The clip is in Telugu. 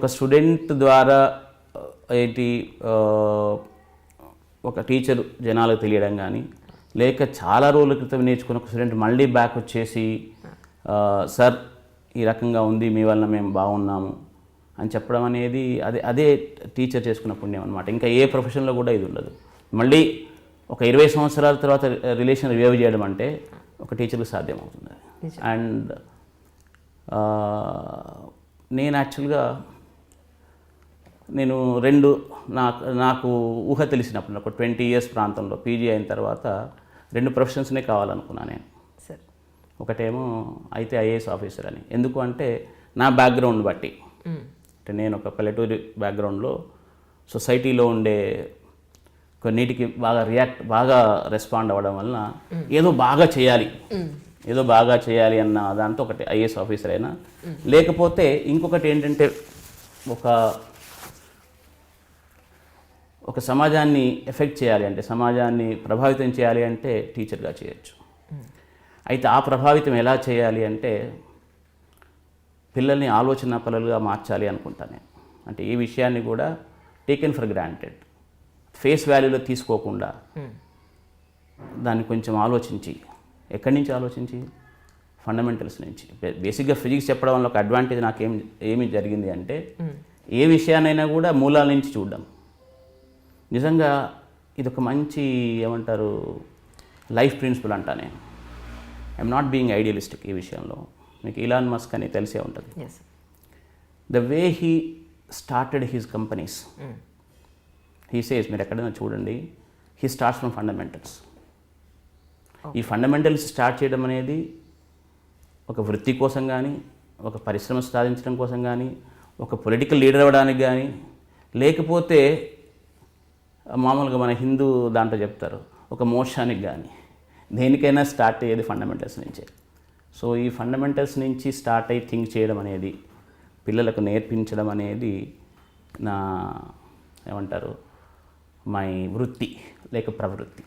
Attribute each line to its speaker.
Speaker 1: ఒక స్టూడెంట్ ద్వారా ఏంటి ఒక టీచర్ జనాలకు తెలియడం కానీ, లేక చాలా రోజుల క్రితం నేర్చుకున్న ఒక స్టూడెంట్ మళ్ళీ బ్యాక్ వచ్చేసి సార్ ఈ రకంగా ఉంది, మీ వల్ల మేము బాగున్నాము అని చెప్పడం అనేది అదే టీచర్ చేసుకున్న పుణ్యం అనమాట. ఇంకా ఏ ప్రొఫెషన్లో కూడా ఇది ఉండదు. మళ్ళీ ఒక 20 సంవత్సరాల తర్వాత రిలేషన్ రివైవ్ చేయడం అంటే ఒక టీచర్కి సాధ్యమవుతుంది. అండ్ నేను యాక్చువల్గా నాకు ఊహ తెలిసినప్పుడు ఒక 20 ఇయర్స్ ప్రాంతంలో పీజీ అయిన తర్వాత 2 ప్రొఫెషన్స్నే కావాలనుకున్నాను నేను. ఒకటేమో అయితే ఐఏఎస్ ఆఫీసర్ అని. ఎందుకు అంటే నా బ్యాక్గ్రౌండ్ బట్టి, అంటే నేను ఒక పల్లెటూరి బ్యాక్గ్రౌండ్లో సొసైటీలో ఉండే కొన్నిటికి బాగా రెస్పాండ్ అవ్వడం వలన ఏదో బాగా చేయాలి అన్న దాంతో ఒకటి ఐఏఎస్ ఆఫీసర్ అయినా, లేకపోతే ఇంకొకటి ఏంటంటే ఒక సమాజాన్ని ఎఫెక్ట్ చేయాలి అంటే, సమాజాన్ని ప్రభావితం చేయాలి అంటే టీచర్గా చేయొచ్చు. అయితే ఆ ప్రభావితం ఎలా చేయాలి అంటే పిల్లల్ని ఆలోచన పనులుగా మార్చాలి అనుకుంటాను నేను. అంటే ఈ విషయాన్ని కూడా టేకెన్ ఫర్ గ్రాంటెడ్, ఫేస్ వాల్యూలో తీసుకోకుండా దాన్ని కొంచెం ఆలోచించి, ఎక్కడి నుంచి ఆలోచించి, ఫండమెంటల్స్ నుంచి. బేసిక్గా ఫిజిక్స్ చెప్పడం వల్ల ఒక అడ్వాంటేజ్ నాకు ఏమి జరిగింది అంటే, ఏ విషయాన్నైనా కూడా మూలాల నుంచి చూడడం. నిజంగా ఇది ఒక మంచి ఏమంటారు లైఫ్ ప్రిన్సిపల్ అంటా నేను. ఐఎమ్ నాట్ బీయింగ్ ఐడియలిస్టిక్ ఈ విషయంలో. మీకు ఇలాన్ మస్క్ అని తెలిసే ఉంటుంది. The way he started his companies, he says, మీరు ఎక్కడైనా చూడండి, హీ స్టార్ట్స్ ఫ్రమ్ ఫండమెంటల్స్. ఈ ఫండమెంటల్స్ స్టార్ట్ చేయడం అనేది ఒక వృత్తి కోసం కానీ, ఒక పరిశ్రమ సాధించడం కోసం కానీ, ఒక పొలిటికల్ లీడర్ అవ్వడానికి కానీ, లేకపోతే మామూలుగా మన హిందూ దాంట్లో చెప్తారు ఒక మోక్షానికి కానీ, దేనికైనా స్టార్ట్ అయ్యేది ఫండమెంటల్స్ నుంచే. సో ఈ ఫండమెంటల్స్ నుంచి స్టార్ట్ అయ్యి థింక్ చేయడం అనేది, పిల్లలకు నేర్పించడం అనేది నా ఏమంటారు మై వృత్తి లేక ప్రవృత్తి.